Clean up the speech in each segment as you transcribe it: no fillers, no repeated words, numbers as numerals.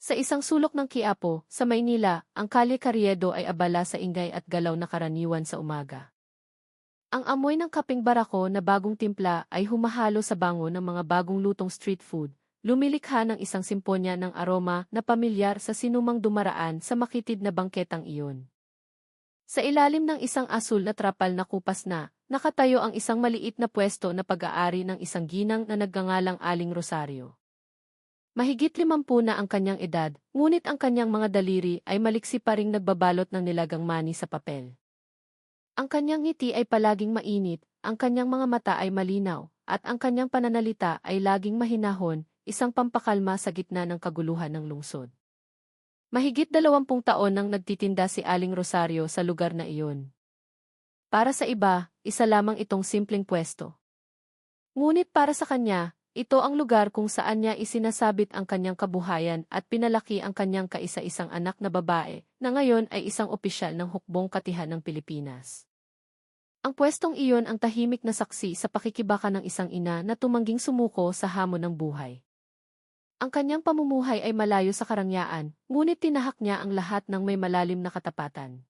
Sa isang sulok ng Quiapo, sa Maynila, ang Kalye Carriedo ay abala sa ingay at galaw na karaniwan sa umaga. Ang amoy ng kapeng barako na bagong timpla ay humahalo sa bango ng mga bagong lutong street food, lumilikha ng isang simponya ng aroma na pamilyar sa sinumang dumaraan sa makitid na bangketang iyon. Sa ilalim ng isang asul na trapal na kupas na, nakatayo ang isang maliit na pwesto na pag-aari ng isang ginang na nagngangalang Aling Rosario. Mahigit 50 na ang kanyang edad, ngunit ang kanyang mga daliri ay maliksi pa ring nagbabalot ng nilagang mani sa papel. Ang kanyang ngiti ay palaging mainit, ang kanyang mga mata ay malinaw, at ang kanyang pananalita ay laging mahinahon, isang pampakalma sa gitna ng kaguluhan ng lungsod. Mahigit 20 taon nang nagtitinda si Aling Rosario sa lugar na iyon. Para sa iba, isa lamang itong simpleng pwesto. Ngunit para sa kanya, ito ang lugar kung saan niya isinasabit ang kanyang kabuhayan at pinalaki ang kanyang kaisa-isang anak na babae, na ngayon ay isang opisyal ng hukbong katihan ng Pilipinas. Ang pwestong iyon ang tahimik na saksi sa pakikibaka ng isang ina na tumangging sumuko sa hamon ng buhay. Ang kanyang pamumuhay ay malayo sa karangyaan, ngunit tinahak niya ang lahat ng may malalim na katapatan.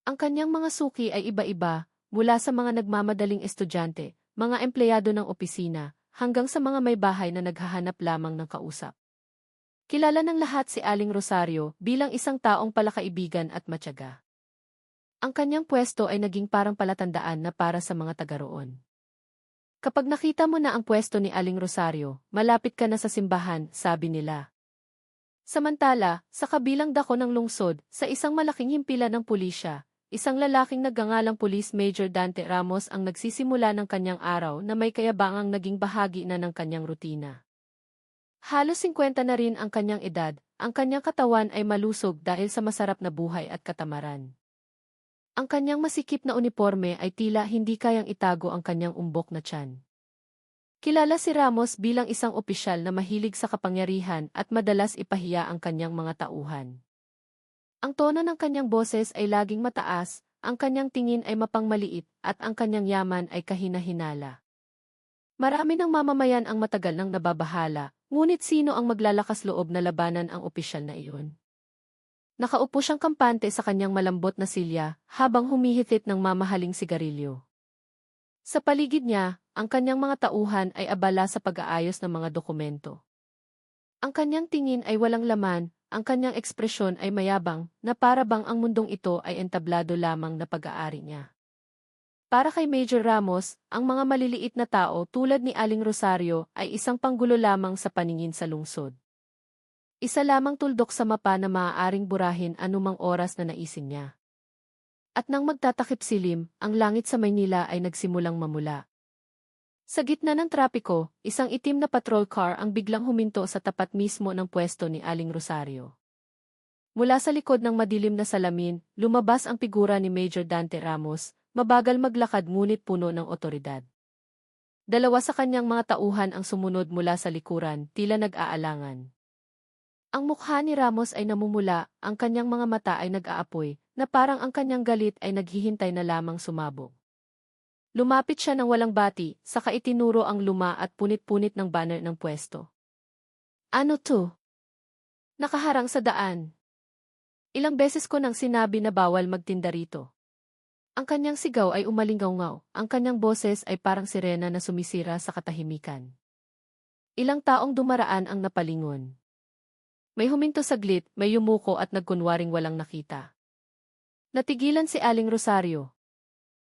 Ang kanyang mga suki ay iba-iba, mula sa mga nagmamadaling estudyante, mga empleyado ng opisina, hanggang sa mga may bahay na naghahanap lamang ng kausap. Kilala ng lahat si Aling Rosario bilang isang taong palakaibigan at matyaga. Ang kanyang pwesto ay naging parang palatandaan na para sa mga taga-roon. Kapag nakita mo na ang pwesto ni Aling Rosario, malapit ka na sa simbahan, sabi nila. Samantala, sa kabilang dako ng lungsod, sa isang malaking himpilan ng pulisya, isang lalaking nagngangalang Police Major Dante Ramos ang nagsisimula ng kanyang araw na may kayabangang naging bahagi na ng kanyang rutina. Halos 50 na rin ang kanyang edad, ang kanyang katawan ay malusog dahil sa masarap na buhay at katamaran. Ang kanyang masikip na uniforme ay tila hindi kayang itago ang kanyang umbok na tiyan. Kilala si Ramos bilang isang opisyal na mahilig sa kapangyarihan at madalas ipahiya ang kanyang mga tauhan. Ang tono ng kanyang boses ay laging mataas, ang kanyang tingin ay mapangmaliit, at ang kanyang yaman ay kahina-hinala. Marami ng mamamayan ang matagal nang nababahala, ngunit sino ang maglalakas loob na labanan ang opisyal na iyon? Nakaupo siyang kampante sa kanyang malambot na silya, habang humihitit ng mamahaling sigarilyo. Sa paligid niya, ang kanyang mga tauhan ay abala sa pag-aayos ng mga dokumento. Ang kanyang tingin ay walang laman, ang kanyang ekspresyon ay mayabang, na para bang ang mundong ito ay entablado lamang na pag-aari niya. Para kay Major Ramos, ang mga maliliit na tao tulad ni Aling Rosario ay isang panggulo lamang sa paningin sa lungsod. Isa lamang tuldok sa mapa na maaaring burahin anumang oras na naisin niya. At nang magtatakip silim, ang langit sa Maynila ay nagsimulang mamula. Sa gitna ng trapiko, isang itim na patrol car ang biglang huminto sa tapat mismo ng pwesto ni Aling Rosario. Mula sa likod ng madilim na salamin, lumabas ang figura ni Major Dante Ramos, mabagal maglakad ngunit puno ng otoridad. Dalawa sa kanyang mga tauhan ang sumunod mula sa likuran, tila nag-aalangan. Ang mukha ni Ramos ay namumula, ang kanyang mga mata ay nag-aapoy, na parang ang kanyang galit ay naghihintay na lamang sumabog. Lumapit siya ng walang bati, saka itinuro ang luma at punit-punit ng banner ng pwesto. Ano to? Nakaharang sa daan. Ilang beses ko nang sinabi na bawal magtinda rito. Ang kanyang sigaw ay umalingaw-ngaw, ang kanyang boses ay parang sirena na sumisira sa katahimikan. Ilang taong dumaraan ang napalingon. May huminto saglit, may yumuko at nagkunwaring walang nakita. Natigilan si Aling Rosario.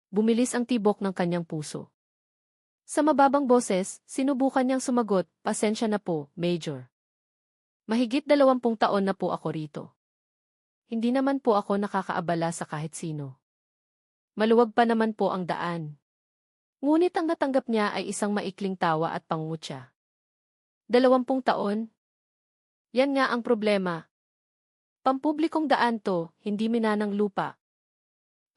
Bumilis ang tibok ng kanyang puso. Sa mababang boses, sinubukan niyang sumagot, "Pasensya na po, Major. Mahigit 20 taon na po ako rito. Hindi naman po ako nakakaabala sa kahit sino. Maluwag pa naman po ang daan." Ngunit ang natanggap niya ay isang maikling tawa at pangungutya. 20 taon? Yan nga ang problema. Pampublikong daan to, hindi minanang lupa.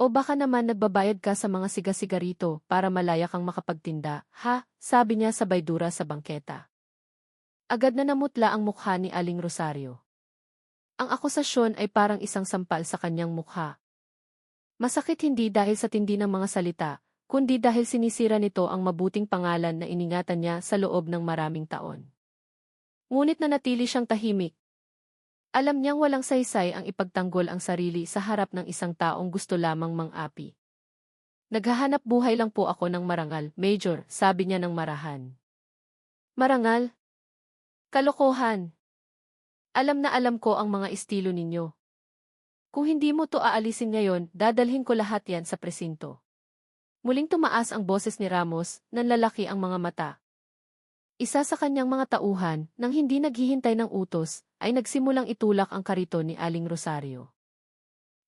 O baka naman nagbabayad ka sa mga siga-sigarito para malaya kang makapagtinda, ha? Sabi niya sabay dura sa bangketa. Agad na namutla ang mukha ni Aling Rosario. Ang akusasyon ay parang isang sampal sa kanyang mukha. Masakit hindi dahil sa tindi ng mga salita, kundi dahil sinisira nito ang mabuting pangalan na iningatan niya sa loob ng maraming taon. Ngunit nanatili siyang tahimik. Alam niyang walang saysay ang ipagtanggol ang sarili sa harap ng isang taong gusto lamang mang-api. Naghahanap buhay lang po ako ng marangal, Major, sabi niya ng marahan. Marangal? Kalokohan. Alam na alam ko ang mga estilo ninyo. Kung hindi mo to aalisin ngayon, dadalhin ko lahat yan sa presinto. Muling tumaas ang boses ni Ramos, nanlalaki ang mga mata. Isa sa kanyang mga tauhan, nang hindi naghihintay ng utos, ay nagsimulang itulak ang kariton ni Aling Rosario.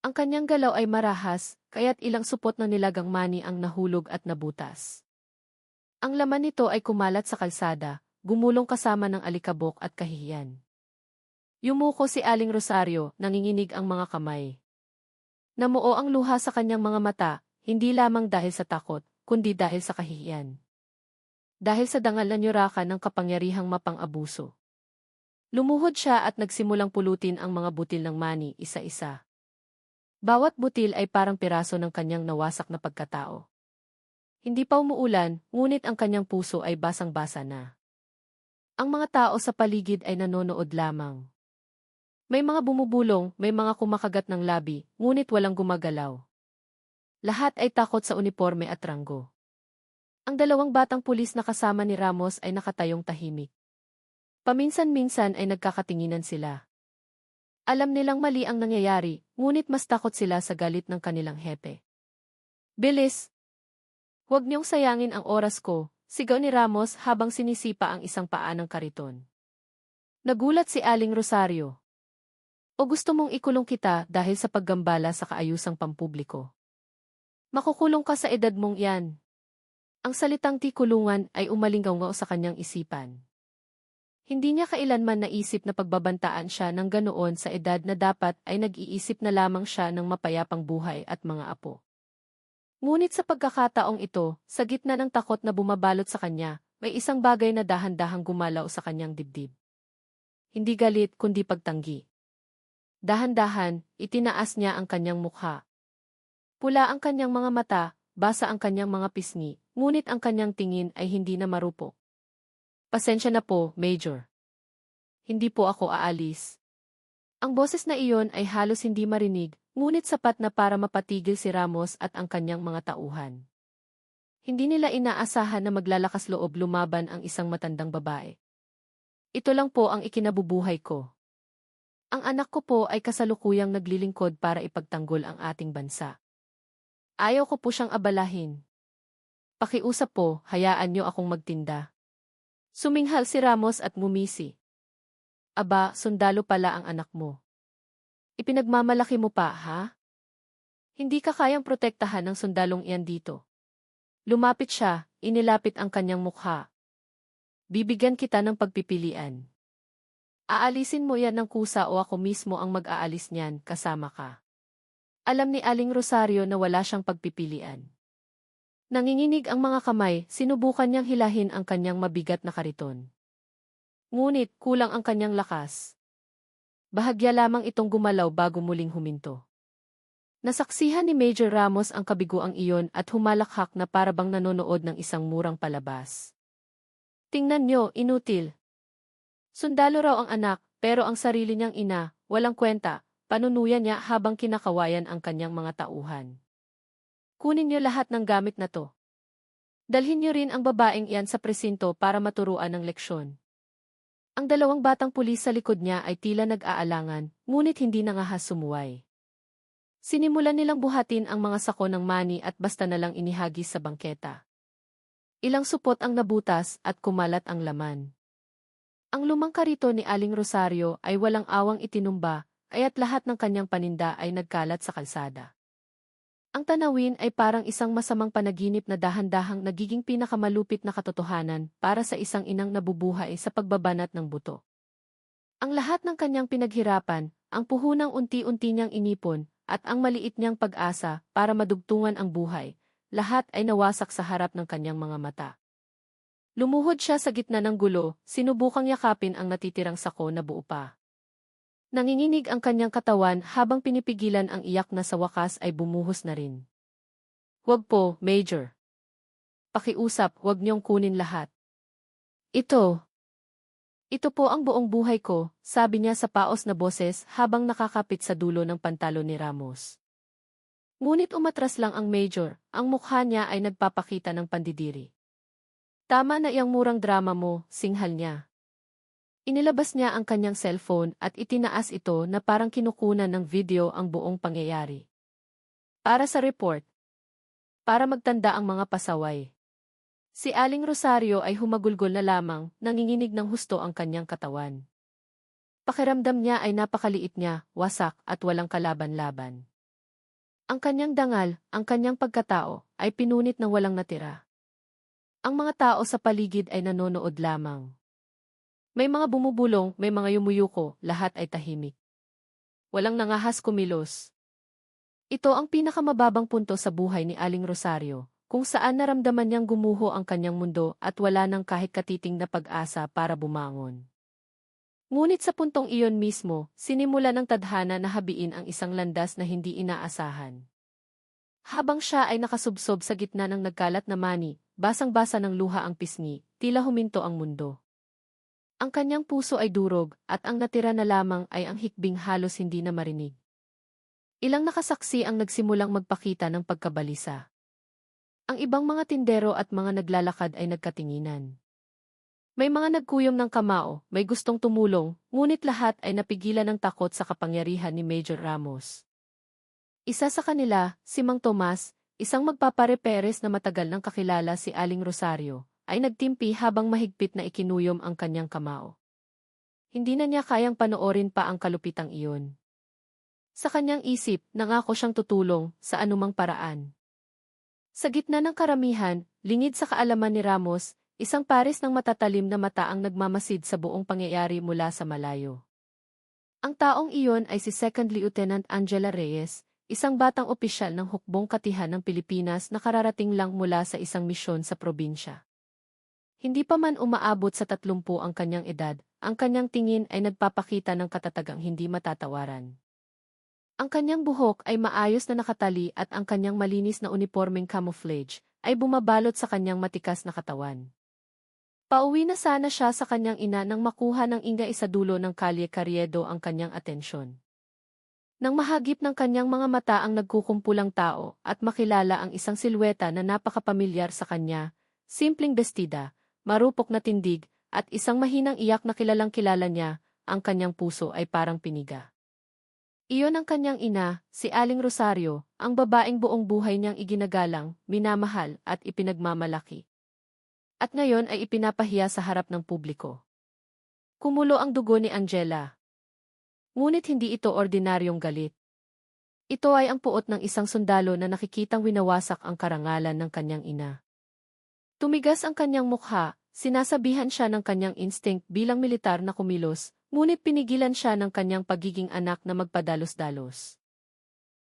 Ang kanyang galaw ay marahas, kaya't ilang supot ng nilagang mani ang nahulog at nabutas. Ang laman nito ay kumalat sa kalsada, gumulong kasama ng alikabok at kahihiyan. Yumuko si Aling Rosario, nanginginig ang mga kamay. Namuo ang luha sa kanyang mga mata, hindi lamang dahil sa takot, kundi dahil sa kahihiyan. Dahil sa dangal na nyurakan ng kapangyarihang mapang-abuso. Lumuhod siya at nagsimulang pulutin ang mga butil ng mani isa-isa. Bawat butil ay parang piraso ng kanyang nawasak na pagkatao. Hindi pa umuulan, ngunit ang kanyang puso ay basang-basa na. Ang mga tao sa paligid ay nanonood lamang. May mga bumubulong, may mga kumakagat ng labi, ngunit walang gumagalaw. Lahat ay takot sa uniforme at ranggo. Ang dalawang batang pulis na kasama ni Ramos ay nakatayong tahimik. Paminsan-minsan ay nagkakatinginan sila. Alam nilang mali ang nangyayari, ngunit mas takot sila sa galit ng kanilang hepe. Bilis! Huwag niyong sayangin ang oras ko, sigaw ni Ramos habang sinisipa ang isang paa ng kariton. Nagulat si Aling Rosario. O gusto mong ikulong kita dahil sa paggambala sa kaayusang pampubliko? Makukulong ka sa edad mong yan. Ang salitang tikulungan ay umalingaw sa kanyang isipan. Hindi niya kailanman naisip na pagbabantaan siya ng ganoon sa edad na dapat ay nag-iisip na lamang siya ng mapayapang buhay at mga apo. Ngunit sa pagkakataong ito, sa gitna ng takot na bumabalot sa kanya, may isang bagay na dahan-dahang gumalaw sa kanyang dibdib. Hindi galit kundi pagtanggi. Dahan-dahan, itinaas niya ang kanyang mukha. Pula ang kanyang mga mata, basa ang kanyang mga pisngi, ngunit ang kanyang tingin ay hindi na marupok. Pasensya na po, Major. Hindi po ako aalis. Ang boses na iyon ay halos hindi marinig, ngunit sapat na para mapatigil si Ramos at ang kanyang mga tauhan. Hindi nila inaasahan na maglalakas loob lumaban ang isang matandang babae. Ito lang po ang ikinabubuhay ko. Ang anak ko po ay kasalukuyang naglilingkod para ipagtanggol ang ating bansa. Ayaw ko po siyang abalahin. Pakiusap po, hayaan niyo akong magtinda. Suminghal si Ramos at ngumisi. Aba, sundalo pala ang anak mo. Ipinagmamalaki mo pa, ha? Hindi ka kayang protektahan ng sundalong iyan dito. Lumapit siya, inilapit ang kanyang mukha. Bibigyan kita ng pagpipilian. Aalisin mo yan ng kusa o ako mismo ang mag-aalis niyan, kasama ka. Alam ni Aling Rosario na wala siyang pagpipilian. Nanginginig ang mga kamay, sinubukan niyang hilahin ang kanyang mabigat na kariton. Ngunit, kulang ang kanyang lakas. Bahagya lamang itong gumalaw bago muling huminto. Nasaksihan ni Major Ramos ang kabiguang iyon at humalakhak na parabang nanonood ng isang murang palabas. Tingnan niyo, inutil. Sundalo raw ang anak, pero ang sarili niyang ina, walang kwenta, panunuyan niya habang kinakawayan ang kanyang mga tauhan. Kunin niyo lahat ng gamit na to. Dalhin niyo rin ang babaeng iyan sa presinto para maturuan ng leksyon. Ang dalawang batang pulis sa likod niya ay tila nag-aalangan, ngunit hindi nangahas sumuway. Sinimulan nilang buhatin ang mga sako ng mani at basta na lang inihagis sa bangketa. Ilang supot ang nabutas at kumalat ang laman. Ang lumang karito ni Aling Rosario ay walang awang itinumba, kaya't lahat ng kanyang paninda ay nagkalat sa kalsada. Ang tanawin ay parang isang masamang panaginip na dahan-dahang nagiging pinakamalupit na katotohanan para sa isang inang nabubuhay sa pagbabanat ng buto. Ang lahat ng kanyang pinaghirapan, ang puhunang unti-unti niyang inipon, at ang maliit niyang pag-asa para madugtungan ang buhay, lahat ay nawasak sa harap ng kanyang mga mata. Lumuhod siya sa gitna ng gulo, sinubukang yakapin ang natitirang sako na buo pa. Nanginginig ang kanyang katawan habang pinipigilan ang iyak na sa wakas ay bumuhos na rin. Huwag po, Major. Pakiusap, huwag niyong kunin lahat. Ito. Ito po ang buong buhay ko, sabi niya sa paos na boses habang nakakapit sa dulo ng pantalon ni Ramos. Ngunit umatras lang ang Major, ang mukha niya ay nagpapakita ng pandidiri. Tama na iyang murang drama mo, singhal niya. Inilabas niya ang kanyang cellphone at itinaas ito na parang kinukunan ng video ang buong pangyayari. Para sa report. Para magtanda ang mga pasaway. Si Aling Rosario ay humagulgol na lamang, nanginginig ng husto ang kanyang katawan. Pakiramdam niya ay napakaliit niya, wasak at walang kalaban-laban. Ang kanyang dangal, ang kanyang pagkatao, ay pinunit ng walang natira. Ang mga tao sa paligid ay nanonood lamang. May mga bumubulong, may mga yumuyuko, lahat ay tahimik. Walang nangahas kumilos. Ito ang pinakamababang punto sa buhay ni Aling Rosario, kung saan naramdaman niyang gumuho ang kanyang mundo at wala nang kahit katiting na pag-asa para bumangon. Ngunit sa puntong iyon mismo, sinimula ng tadhana na habiin ang isang landas na hindi inaasahan. Habang siya ay nakasubsob sa gitna ng nagkalat na mani, basang-basa ng luha ang pisngi, tila huminto ang mundo. Ang kanyang puso ay durog, at ang natira na lamang ay ang hikbing halos hindi na marinig. Ilang nakasaksi ang nagsimulang magpakita ng pagkabalisa. Ang ibang mga tindero at mga naglalakad ay nagkatinginan. May mga nagkuyom ng kamao, may gustong tumulong, ngunit lahat ay napigilan ng takot sa kapangyarihan ni Major Ramos. Isa sa kanila, si Mang Tomas, isang magpapareperes na matagal nang kakilala si Aling Rosario, ay nagtimpi habang mahigpit na ikinuyom ang kanyang kamao. Hindi na niya kayang panoorin pa ang kalupitang iyon. Sa kanyang isip, nangako siyang tutulong sa anumang paraan. Sa gitna ng karamihan, lingid sa kaalaman ni Ramos, isang pares ng matatalim na mata ang nagmamasid sa buong pangyayari mula sa malayo. Ang taong iyon ay si Second Lieutenant Angela Reyes, isang batang opisyal ng hukbong katihan ng Pilipinas na kararating lang mula sa isang misyon sa probinsya. Hindi pa man umaabot sa 30 ang kanyang edad, ang kanyang tingin ay nagpapakita ng katatagang hindi matatawaran. Ang kanyang buhok ay maayos na nakatali at ang kanyang malinis na unipormeng camouflage ay bumabalot sa kanyang matikas na katawan. Pauwi na sana siya sa kanyang ina nang makuha ng ingay sa dulo ng Kalye Carriedo ang kanyang atensyon. Nang mahagip ng kanyang mga mata ang nagkukumpulang tao at makilala ang isang silweta na napakapamilyar sa kanya, simpleng bestida, marupok na tindig, at isang mahinang iyak na kilalang kilala niya, ang kanyang puso ay parang piniga. Iyon ang kanyang ina, si Aling Rosario, ang babaeng buong buhay niyang iginagalang, minamahal at ipinagmamalaki. At ngayon ay ipinapahiya sa harap ng publiko. Kumulo ang dugo ni Angela. Ngunit hindi ito ordinaryong galit. Ito ay ang puot ng isang sundalo na nakikitang winawasak ang karangalan ng kanyang ina. Tumigas ang kanyang mukha, sinasabihan siya ng kanyang instinct bilang militar na kumilos, ngunit pinigilan siya ng kanyang pagiging anak na magpadalos-dalos.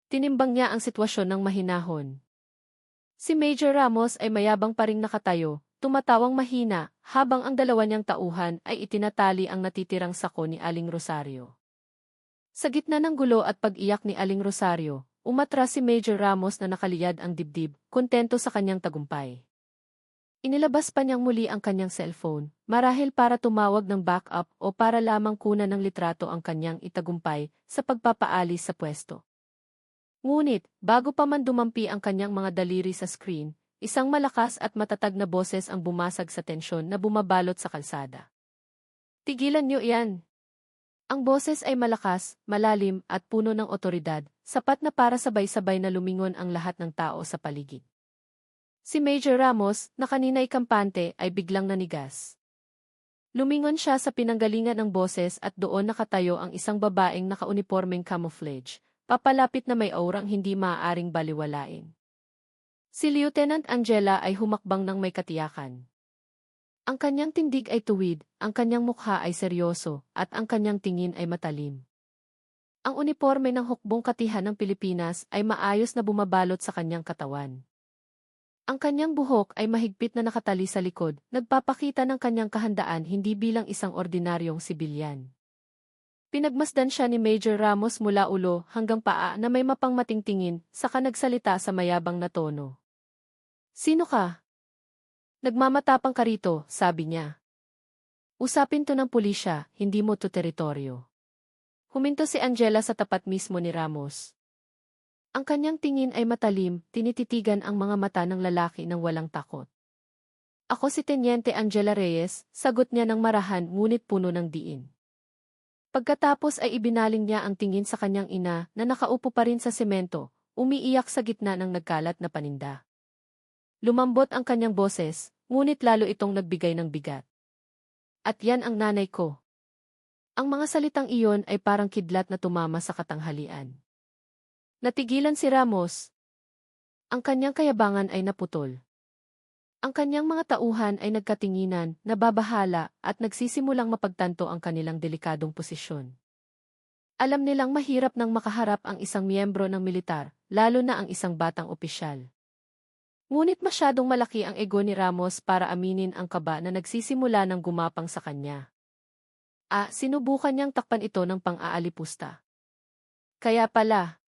Tinimbang niya ang sitwasyon ng mahinahon. Si Major Ramos ay mayabang pa ring nakatayo, tumatawang mahina, habang ang dalawa niyang tauhan ay itinatali ang natitirang sako ni Aling Rosario. Sa gitna ng gulo at pag-iyak ni Aling Rosario, umatras si Major Ramos na nakaliyad ang dibdib, kontento sa kanyang tagumpay. Inilabas pa niyang muli ang kanyang cellphone, marahil para tumawag ng backup o para lamang kunan ng litrato ang kanyang itagumpay sa pagpapaalis sa pwesto. Ngunit, bago pa man dumampi ang kanyang mga daliri sa screen, isang malakas at matatag na boses ang bumasag sa tensyon na bumabalot sa kalsada. Tigilan niyo iyan! Ang boses ay malakas, malalim at puno ng otoridad, sapat na para sabay-sabay na lumingon ang lahat ng tao sa paligid. Si Major Ramos, na kanina'y kampante, ay biglang nanigas. Lumingon siya sa pinanggalingan ng boses at doon nakatayo ang isang babaeng nakaunipormeng camouflage, papalapit na may aurang hindi maaaring baliwalain. Si Lieutenant Angela ay humakbang ng may katiyakan. Ang kanyang tindig ay tuwid, ang kanyang mukha ay seryoso, at ang kanyang tingin ay matalim. Ang uniporme ng hukbong katihan ng Pilipinas ay maayos na bumabalot sa kanyang katawan. Ang kanyang buhok ay mahigpit na nakatali sa likod, nagpapakita ng kanyang kahandaan hindi bilang isang ordinaryong sibilyan. Pinagmasdan siya ni Major Ramos mula ulo hanggang paa na may mapangmating tingin, saka nagsalita sa mayabang na tono. "Sino ka?" "Nagmamatapang ka rito," sabi niya. Usapin to ng pulisya, hindi mo to teritoryo. Huminto si Angela sa tapat mismo ni Ramos. Ang kanyang tingin ay matalim, tinititigan ang mga mata ng lalaki ng walang takot. Ako si Teniente Angela Reyes, sagot niya ng marahan ngunit puno ng diin. Pagkatapos ay ibinaling niya ang tingin sa kanyang ina na nakaupo pa rin sa semento, umiiyak sa gitna ng nagkalat na paninda. Lumambot ang kanyang boses, ngunit lalo itong nagbigay ng bigat. At yan ang nanay ko. Ang mga salitang iyon ay parang kidlat na tumama sa katanghalian. Natigilan si Ramos. Ang kanyang kayabangan ay naputol. Ang kanyang mga tauhan ay nagkatinginan, nababahala, at nagsisimulang mapagtanto ang kanilang delikadong posisyon. Alam nilang mahirap nang makaharap ang isang miyembro ng militar, lalo na ang isang batang opisyal. Ngunit masyadong malaki ang ego ni Ramos para aminin ang kaba na nagsisimula ng gumapang sa kanya. Sinubukan niyang takpan ito ng pang-aalipusta. Kaya pala.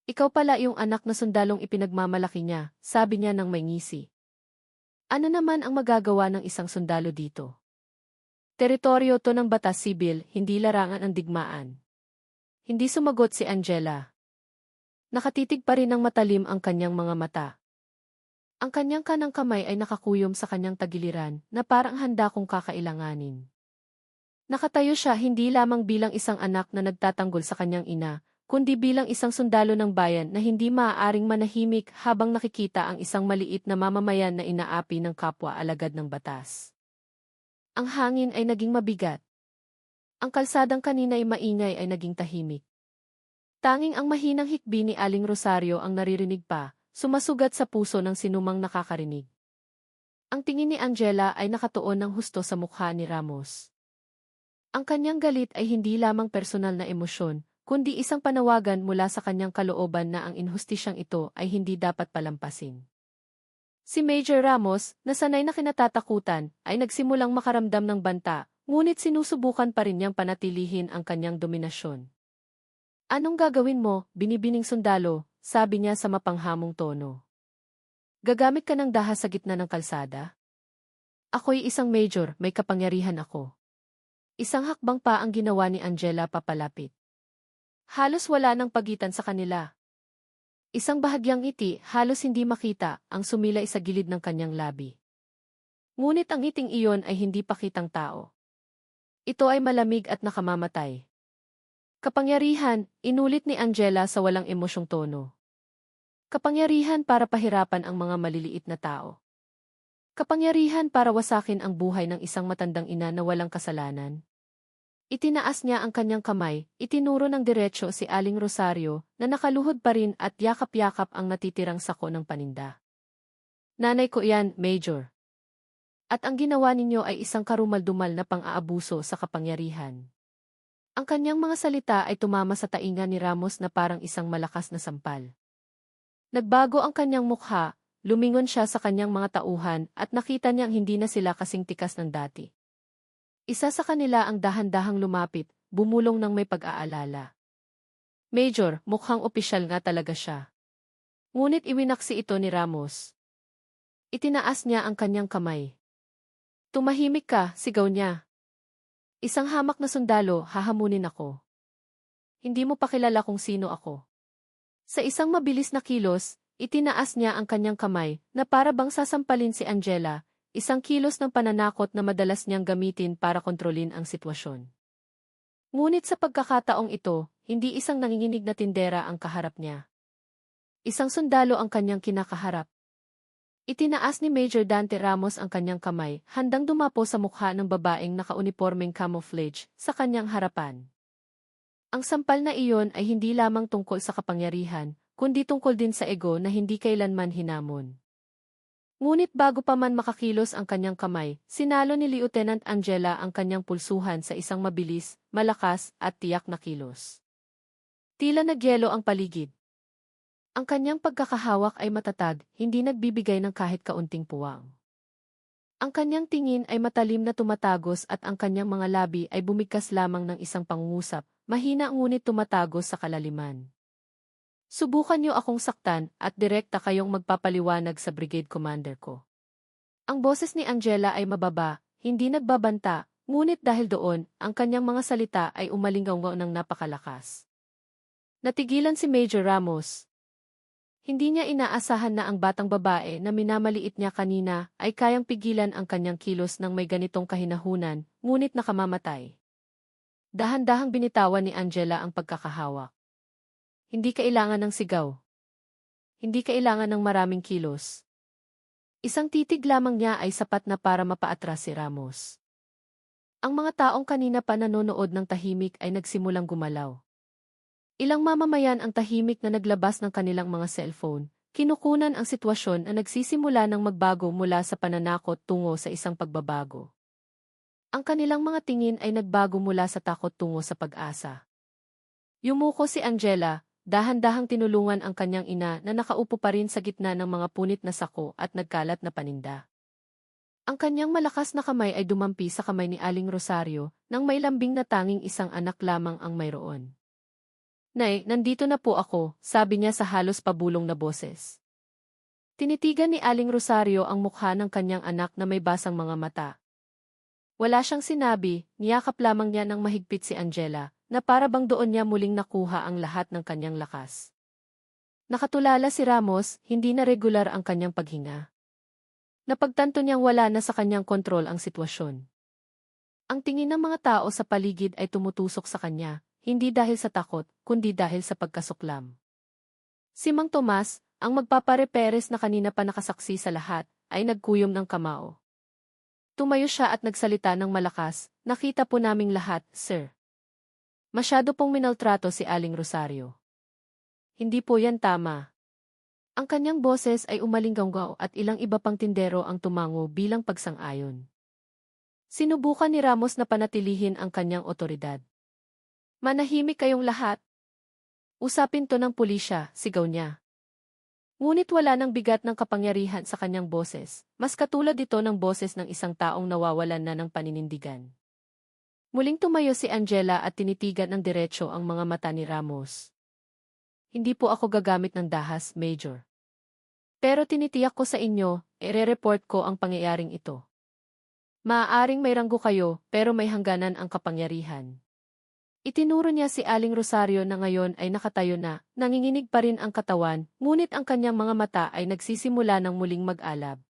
Ikaw pala yung anak na sundalong ipinagmamalaki niya, sabi niya ng may ngisi. Ano naman ang magagawa ng isang sundalo dito? Teritoryo to ng batas sibil, hindi larangan ang digmaan. Hindi sumagot si Angela. Nakatitig pa rin ng matalim ang kanyang mga mata. Ang kanyang kanang kamay ay nakakuyom sa kanyang tagiliran na parang handa kong kakailanganin. Nakatayo siya hindi lamang bilang isang anak na nagtatanggol sa kanyang ina, kundi bilang isang sundalo ng bayan na hindi maaaring manahimik habang nakikita ang isang maliit na mamamayan na inaapi ng kapwa alagad ng batas. Ang hangin ay naging mabigat. Ang kalsadang kanina ay maingay ay naging tahimik. Tanging ang mahinang hikbi ni Aling Rosario ang naririnig pa, sumasugat sa puso ng sinumang nakakarinig. Ang tingin ni Angela ay nakatuon ng husto sa mukha ni Ramos. Ang kanyang galit ay hindi lamang personal na emosyon, kundi isang panawagan mula sa kanyang kalooban na ang inhustisyang ito ay hindi dapat palampasin. Si Major Ramos, na sanay na kinatatakutan, ay nagsimulang makaramdam ng banta, ngunit sinusubukan pa rin niyang panatilihin ang kanyang dominasyon. Anong gagawin mo, binibining sundalo, sabi niya sa mapanghamong tono. Gagamit ka ng dahas sa gitna ng kalsada? Ako'y isang major, may kapangyarihan ako. Isang hakbang pa ang ginawa ni Angela papalapit. Halos wala ng pagitan sa kanila. Isang bahagyang ngiti, halos hindi makita, ang sumilay sa gilid ng kanyang labi. Ngunit ang ngiting iyon ay hindi pakitang tao. Ito ay malamig at nakamamatay. Kapangyarihan, inulit ni Angela sa walang emosyong tono. Kapangyarihan para pahirapan ang mga maliliit na tao. Kapangyarihan para wasakin ang buhay ng isang matandang ina na walang kasalanan. Itinaas niya ang kanyang kamay, itinuro ng diretsyo si Aling Rosario na nakaluhod pa rin at yakap-yakap ang natitirang sako ng paninda. Nanay ko yan, Major. At ang ginawa ninyo ay isang karumal-dumal na pang-aabuso sa kapangyarihan. Ang kanyang mga salita ay tumama sa tainga ni Ramos na parang isang malakas na sampal. Nagbago ang kanyang mukha, lumingon siya sa kanyang mga tauhan at nakita niyang hindi na sila kasing tikas ng dati. Isa sa kanila ang dahan-dahang lumapit, bumulong ng may pag-aalala. Major, mukhang opisyal nga talaga siya. Ngunit iwinaksi ito ni Ramos. Itinaas niya ang kanyang kamay. Tumahimik ka, sigaw niya. Isang hamak na sundalo, hahamunin ako. Hindi mo pa kilala kung sino ako. Sa isang mabilis na kilos, itinaas niya ang kanyang kamay na para bang sasampalin si Angela, isang kilos ng pananakot na madalas niyang gamitin para kontrolin ang sitwasyon. Ngunit sa pagkakataong ito, hindi isang nanginginig na tindera ang kaharap niya. Isang sundalo ang kanyang kinakaharap. Itinaas ni Major Dante Ramos ang kanyang kamay, handang dumapo sa mukha ng babaeng nakaunipormeng camouflage sa kanyang harapan. Ang sampal na iyon ay hindi lamang tungkol sa kapangyarihan, kundi tungkol din sa ego na hindi kailanman hinamon. Ngunit bago pa man makakilos ang kanyang kamay, sinalo ni Lieutenant Angela ang kanyang pulsuhan sa isang mabilis, malakas, at tiyak na kilos. Tila nagyelo ang paligid. Ang kanyang pagkakahawak ay matatag, hindi nagbibigay ng kahit kaunting puwang. Ang kanyang tingin ay matalim na tumatagos at ang kanyang mga labi ay bumigkas lamang ng isang pangungusap, mahina ngunit tumatagos sa kalaliman. Subukan niyo akong saktan at direkta kayong magpapaliwanag sa brigade commander ko. Ang boses ni Angela ay mababa, hindi nagbabanta, ngunit dahil doon, ang kanyang mga salita ay umalinggaw ng napakalakas. Natigilan si Major Ramos. Hindi niya inaasahan na ang batang babae na minamaliit niya kanina ay kayang pigilan ang kanyang kilos ng may ganitong kahinahunan, ngunit nakamamatay. Dahan-dahang binitawan ni Angela ang pagkakahawak. Hindi kailangan ng sigaw. Hindi kailangan ng maraming kilos. Isang titig lamang niya ay sapat na para mapaatras si Ramos. Ang mga taong kanina pa nanonood ng tahimik ay nagsimulang gumalaw. Ilang mamamayan ang tahimik na naglabas ng kanilang mga cellphone, kinukunan ang sitwasyon na nagsisimula ng magbago mula sa pananakot tungo sa isang pagbabago. Ang kanilang mga tingin ay nagbago mula sa takot tungo sa pag-asa. Yumuko si Angela, dahan-dahang tinulungan ang kanyang ina na nakaupo pa rin sa gitna ng mga punit na sako at nagkalat na paninda. Ang kanyang malakas na kamay ay dumampi sa kamay ni Aling Rosario nang may lambing na tanging isang anak lamang ang mayroon. "Nay, nandito na po ako," sabi niya sa halos pabulong na boses. Tinitigan ni Aling Rosario ang mukha ng kanyang anak na may basang mga mata. Wala siyang sinabi, niyakap lamang niya ng mahigpit si Angela, na para bang doon niya muling nakuha ang lahat ng kanyang lakas. Nakatulala si Ramos, hindi na regular ang kanyang paghinga. Napagtanto niyang wala na sa kanyang kontrol ang sitwasyon. Ang tingin ng mga tao sa paligid ay tumutusok sa kanya, hindi dahil sa takot, kundi dahil sa pagkasuklam. Si Mang Tomas, ang magpapareperes na kanina pa nakasaksi sa lahat, ay nagkuyom ng kamao. Tumayo siya at nagsalita ng malakas, "Nakita po naming lahat, sir. Masyado pong minaltrato si Aling Rosario. Hindi po yan tama." Ang kanyang boses ay umalinggaw at ilang iba pang tindero ang tumango bilang pagsang-ayon. Sinubukan ni Ramos na panatilihin ang kanyang otoridad. "Manahimik kayong lahat. Usapin to ng pulisya," sigaw niya. Ngunit wala nang bigat ng kapangyarihan sa kanyang boses, mas katulad ito ng boses ng isang taong nawawalan na ng paninindigan. Muling tumayo si Angela at tinitigan ng diretso ang mga mata ni Ramos. "Hindi po ako gagamit ng dahas, Major. Pero tinitiyak ko sa inyo, ire-report ko ang pangyayaring ito. Maaaring may ranggo kayo, pero may hangganan ang kapangyarihan." Itinuro niya si Aling Rosario na ngayon ay nakatayo na, nanginginig pa rin ang katawan, ngunit ang kanyang mga mata ay nagsisimula ng muling mag-alab.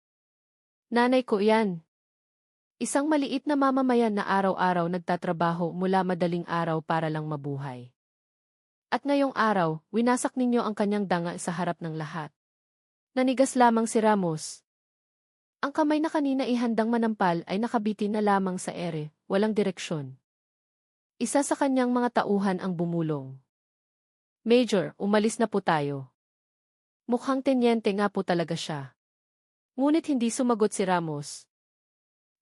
"Nanay ko yan. Isang maliit na mamamayan na araw-araw nagtatrabaho mula madaling araw para lang mabuhay. At ngayong araw, winasak ninyo ang kanyang danga sa harap ng lahat." Nanigas lamang si Ramos. Ang kamay na kanina ihandang manampal ay nakabitin na lamang sa ere, walang direksyon. Isa sa kanyang mga tauhan ang bumulong. "Major, umalis na po tayo." Mukhang tenyente nga po talaga siya. Ngunit hindi sumagot si Ramos.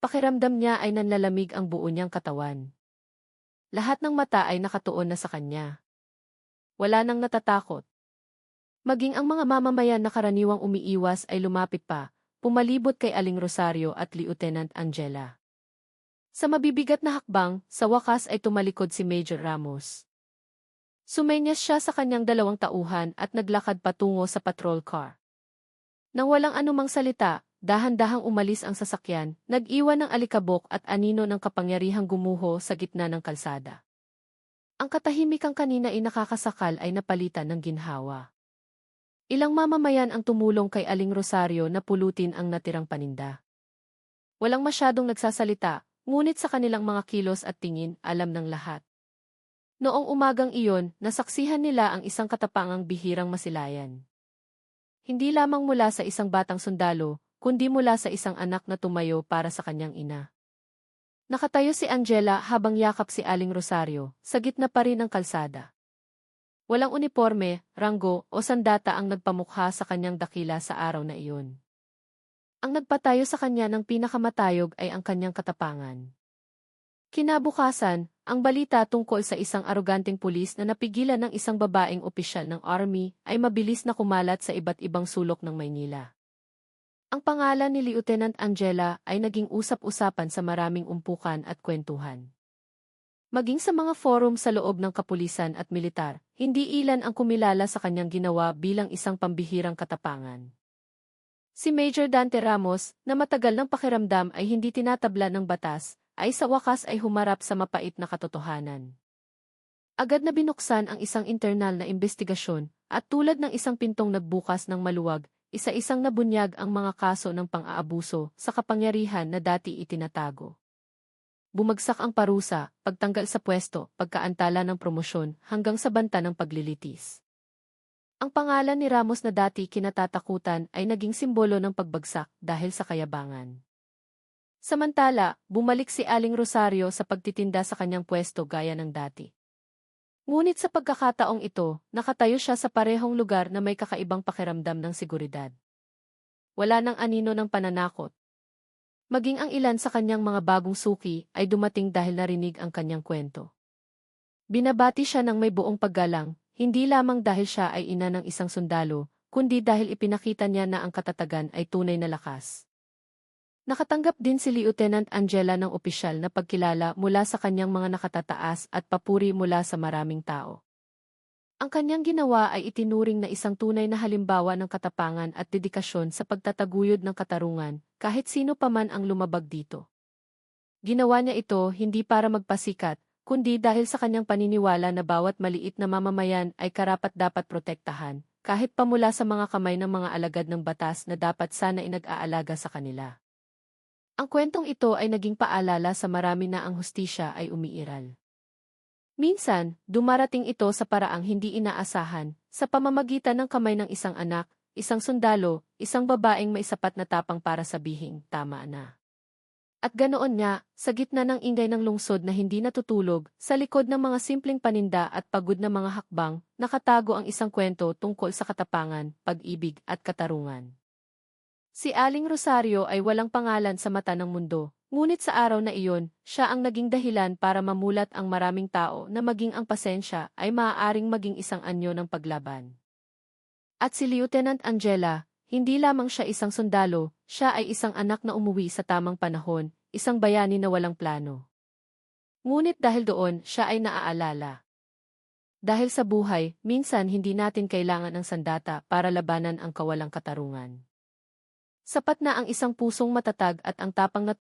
Pakiramdam niya ay nanlalamig ang buo niyang katawan. Lahat ng mata ay nakatuon na sa kanya. Wala nang natatakot. Maging ang mga mamamayan na karaniwang umiiwas ay lumapit pa, pumalibot kay Aling Rosario at Lieutenant Angela. Sa mabibigat na hakbang, sa wakas ay tumalikod si Major Ramos. Sumenyas siya sa kanyang dalawang tauhan at naglakad patungo sa patrol car. Nang walang anumang salita, dahan-dahang umalis ang sasakyan, nag-iwan ng alikabok at anino ng kapangyarihang gumuho sa gitna ng kalsada. Ang katahimikang kanina ay nakakasakal ay napalitan ng ginhawa. Ilang mamamayan ang tumulong kay Aling Rosario na pulutin ang natirang paninda. Walang masyadong nagsasalita, ngunit sa kanilang mga kilos at tingin, alam ng lahat. Noong umagang iyon, nasaksihan nila ang isang katapangang bihirang masilayan. Hindi lamang mula sa isang batang sundalo, kundi mula sa isang anak na tumayo para sa kanyang ina. Nakatayo si Angela habang yakap si Aling Rosario, sa gitna pa rin ng kalsada. Walang uniforme, ranggo o sandata ang nagpamukha sa kanyang dakila sa araw na iyon. Ang nagpatayo sa kanya ng pinakamatayog ay ang kanyang katapangan. Kinabukasan, ang balita tungkol sa isang aroganteng pulis na napigilan ng isang babaeng opisyal ng army ay mabilis na kumalat sa iba't ibang sulok ng Maynila. Ang pangalan ni Lieutenant Angela ay naging usap-usapan sa maraming umpukan at kwentuhan. Maging sa mga forum sa loob ng kapulisan at militar, hindi ilan ang kumilala sa kanyang ginawa bilang isang pambihirang katapangan. Si Major Dante Ramos, na matagal ng pakiramdam ay hindi tinatabla ng batas, ay sa wakas ay humarap sa mapait na katotohanan. Agad na binuksan ang isang internal na investigasyon, at tulad ng isang pintong nagbukas ng maluwag, isa-isang nabunyag ang mga kaso ng pang-aabuso sa kapangyarihan na dati itinatago. Bumagsak ang parusa, pagtanggal sa pwesto, pagkaantala ng promosyon, hanggang sa banta ng paglilitis. Ang pangalan ni Ramos na dati kinatatakutan ay naging simbolo ng pagbagsak dahil sa kayabangan. Samantala, bumalik si Aling Rosario sa pagtitinda sa kanyang pwesto gaya ng dati. Ngunit sa pagkakataong ito, nakatayo siya sa parehong lugar na may kakaibang pakiramdam ng seguridad. Wala nang anino ng pananakot. Maging ang ilan sa kanyang mga bagong suki ay dumating dahil narinig ang kanyang kwento. Binabati siya ng may buong paggalang, hindi lamang dahil siya ay ina ng isang sundalo, kundi dahil ipinakita niya na ang katatagan ay tunay na lakas. Nakatanggap din si Lieutenant Angela ng opisyal na pagkilala mula sa kanyang mga nakatataas at papuri mula sa maraming tao. Ang kanyang ginawa ay itinuring na isang tunay na halimbawa ng katapangan at dedikasyon sa pagtataguyod ng katarungan, kahit sino pa man ang lumabag dito. Ginawa niya ito hindi para magpasikat, kundi dahil sa kanyang paniniwala na bawat maliit na mamamayan ay karapat-dapat protektahan, kahit pa mula sa mga kamay ng mga alagad ng batas na dapat sana inag-aalaga sa kanila. Ang kwentong ito ay naging paalala sa marami na ang hustisya ay umiiral. Minsan, dumarating ito sa paraang hindi inaasahan, sa pamamagitan ng kamay ng isang anak, isang sundalo, isang babaeng may sapat na tapang para sabihing, tama na. At ganoon nga, sa gitna ng ingay ng lungsod na hindi natutulog, sa likod ng mga simpleng paninda at pagod na mga hakbang, nakatago ang isang kwento tungkol sa katapangan, pag-ibig at katarungan. Si Aling Rosario ay walang pangalan sa mata ng mundo, ngunit sa araw na iyon, siya ang naging dahilan para mamulat ang maraming tao na maging ang pasensya ay maaaring maging isang anyo ng paglaban. At si Lieutenant Angela, hindi lamang siya isang sundalo, siya ay isang anak na umuwi sa tamang panahon, isang bayani na walang plano. Ngunit dahil doon, siya ay naaalala. Dahil sa buhay, minsan hindi natin kailangan ng sandata para labanan ang kawalang katarungan. Sapat na ang isang pusong matatag at ang tapang na